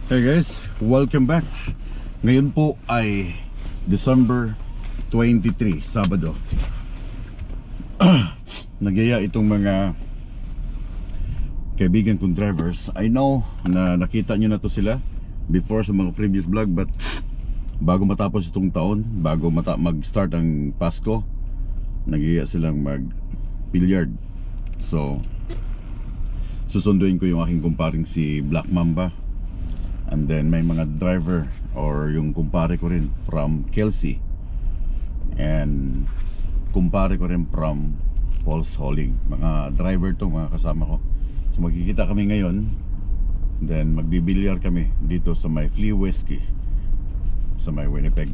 Hey guys, welcome back. Ngayon po ay December 23, Sabado. Nagyaya itong mga kaibigan kong drivers. I know na nakita nyo na to sila before sa mga previous vlog, but bago matapos itong taon, bago mag-start ang Pasko, nagyaya silang mag-billiard. So susunduin ko yung aking kumparing si Black Mamba. And then may mga driver or yung kumpare ko rin from Kelsey, and kumpare ko rin from Paul's Hauling. Mga driver to, mga kasama ko. So magkikita kami ngayon. Then magbibilyar kami dito sa may Flea Whiskey sa may Winnipeg.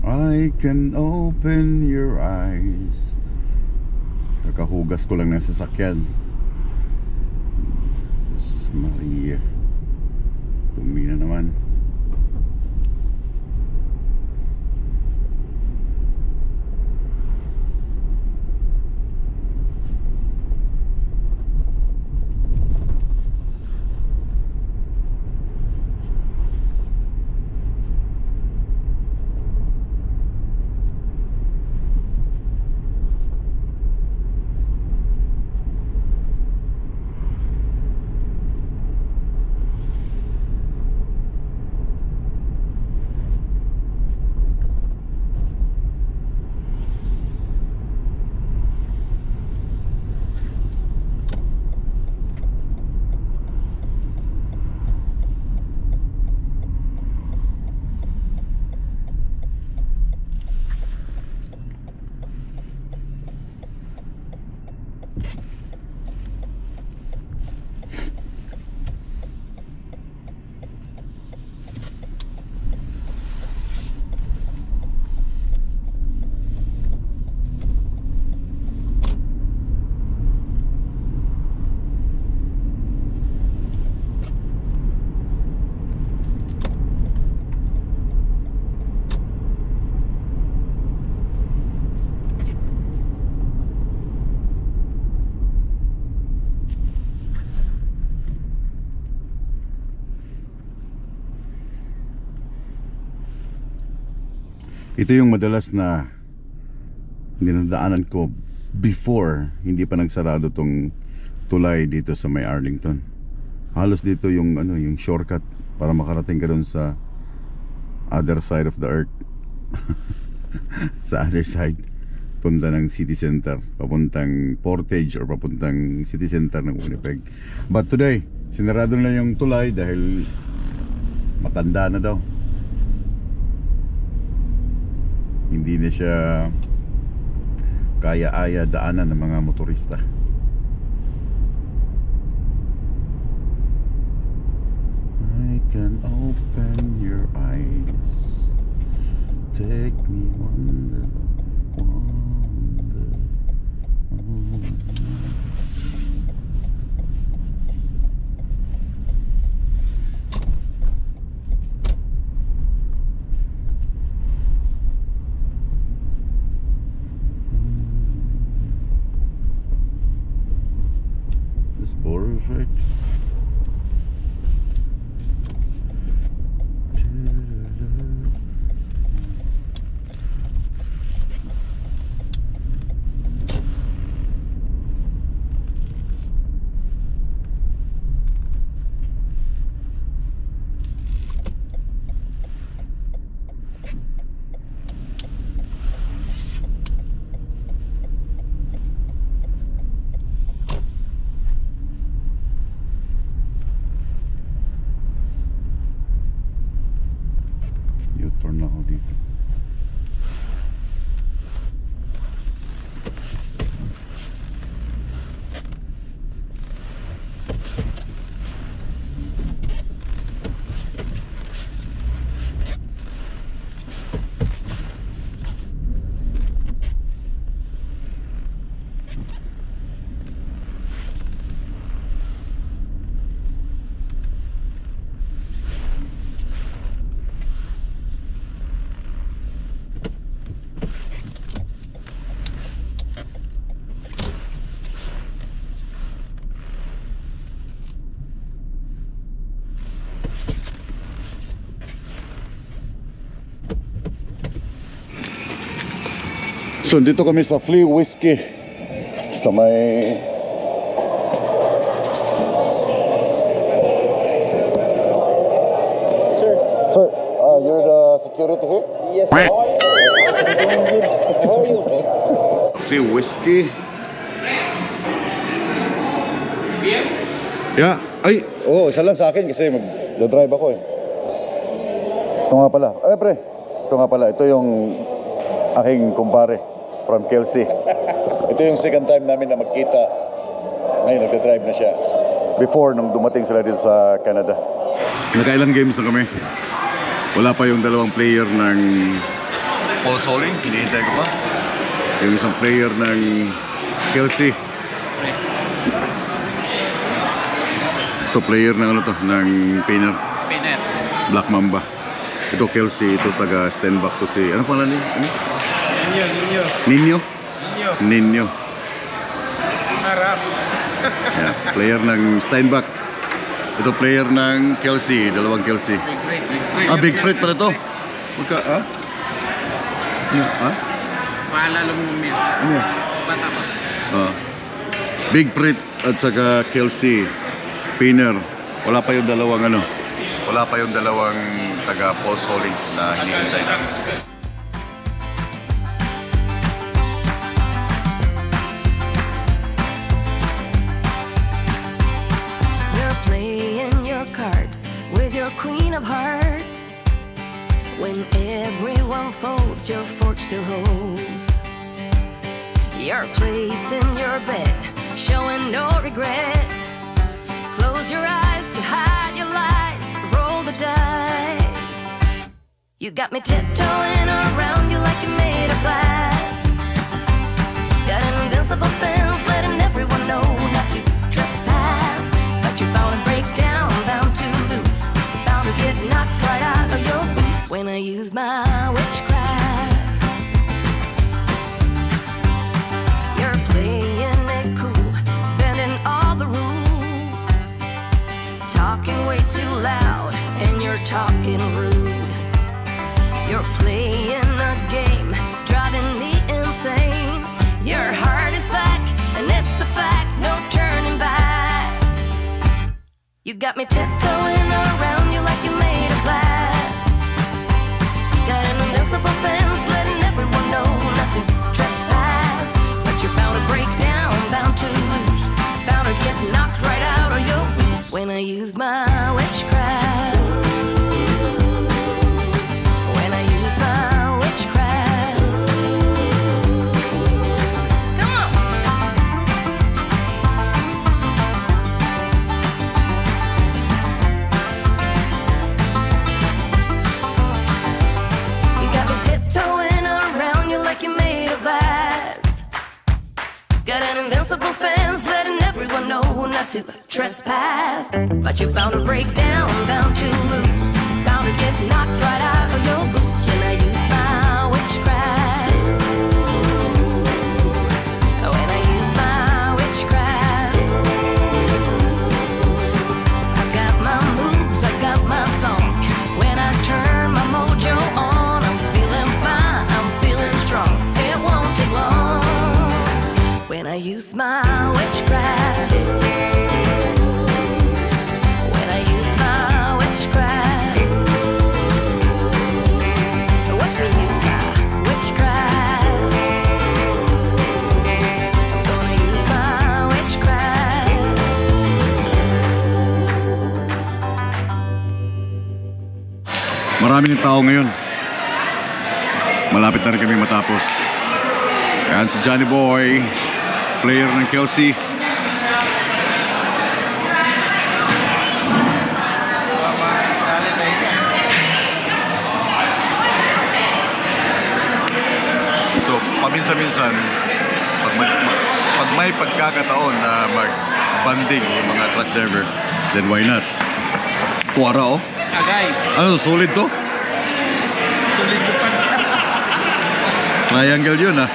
I can open your eyes. Kakahugas ko lang ng sasakyan. Diyos Maria, tumi na naman. Ito yung madalas na dinadaanan ko before hindi pa nagsarado tong tulay dito sa may Arlington. Halos dito yung yung shortcut para makarating ka doon sa other side of the earth. Sa other side, punta ng city center, papuntang Portage or papuntang city center ng Winnipeg. But today, sinarado na yung tulay dahil matanda na daw. Hindi na siya kaya-aya daanan ng mga motorista. I can open your eyes, take me wonder, wonder, wonder. Border's right. So dito kami sa Flea Whiskey sa may Sir, you're the security here? Yes. How are you? Flea Whiskey. Yeah. Ay, isa lang sa akin kasi mag-drive ako eh. Ito nga pala. Ay, pre. Ito nga pala. Ito yung aking kumpare from Kelsey. Ito yung second time namin na magkita. Ngayon, nagda-drive na siya. Before, nung dumating sila dito sa Canada. Nakailang games na kami. Wala pa yung dalawang player ng Paul Soling. Hinihintay ko pa. Yung isang player ng Kelsey. Ito player ng ano to, ng Painter. Black Mamba. Ito Kelsey, ito taga Stenbach to si, ano pangalan niya? Ano? Ninyo. Ninyo. Harap. Yeah, player ng Steinbach. Ito player ng Kelsey, dalawang Kelsey. Big Fred pala to. Magka, ha? Ano, ha? Paalala mo mamaya. Ano? Bata pa. Big Fred at saka Kelsey. Pinner. Wala pa yung dalawang ano. Wala pa yung dalawang taga Paul Soling na hinihintay na. You're playing your cards with your queen of hearts. When everyone folds, your fork still holds. You're placing your bet, showing no regret. Close your eyes to hide your lies, roll the dice. You got me tiptoeing around you like you're made of glass. Got an invincible fence, letting everyone know not to trespass. But you're bound to break down, bound to lose, bound to get knocked right out of your boots when I use my witchcraft. You're playing it cool, bending all the rules. Talking way too loud and you're talking rude. You're playing a game, driving me insane. Your heart is black and it's a fact, no turning back. You got me tiptoeing around you like you're made of glass. Got an invincible fence, letting everyone know not to trespass. But you're bound to break down, bound to lose, bound to get knocked right out of your boots when I use my witchcraft. When I use my witchcraft. Come on. You got me tiptoeing around you like you're made of glass. Got an invincible fence, letting everyone know not to trespass. But you're bound to break down, bound to lose, bound to get knocked right out of your boots when I use my witchcraft. When I use my witchcraft. I've got my moves, I've got my song. When I turn my mojo on, I'm feeling fine, I'm feeling strong. It won't take long when I use my witchcraft. When I use my witchcraft. Watch me use my witchcraft. I'm gonna use my witchcraft. Maraming tao ngayon. Malapit na rin kami matapos. Yan si Johnny Boy, player ng Kelsey. So, paminsan-minsan, pag may pagkakataon na mag-banding yung mga truck driver, then why not? Tuwara oh. Agay. Ano, solid to? Sulit ko pa. Triangle yun ah.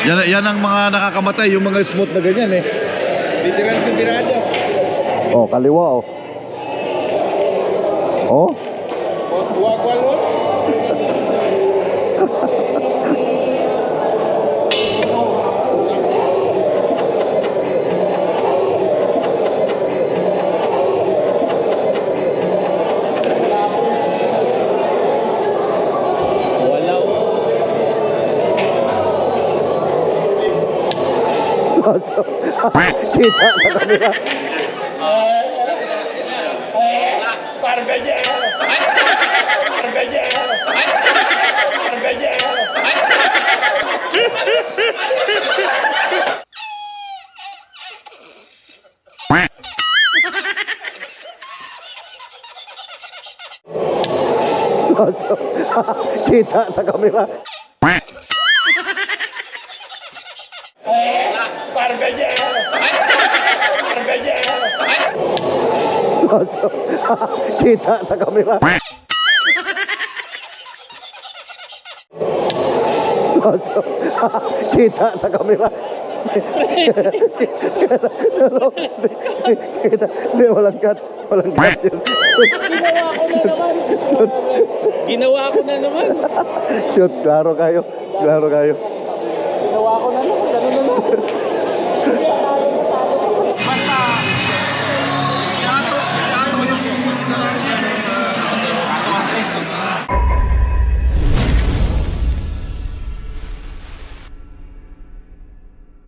Yan ang mga nakakamatay, yung mga smooth na ganyan eh. Literal sa birada. Oh, kaliwa oh. Oh. Huwag walon. So, kita sa kamera. So, kita sa kamera. So, kita sa kamera. So, kita sa kamera. Kita, hindi, walang cut. Walang cut yun. Ginawa ko na naman. Shoot, klaro kayo. Klaro kayo. Ginawa ko na naman. Ganun na naman.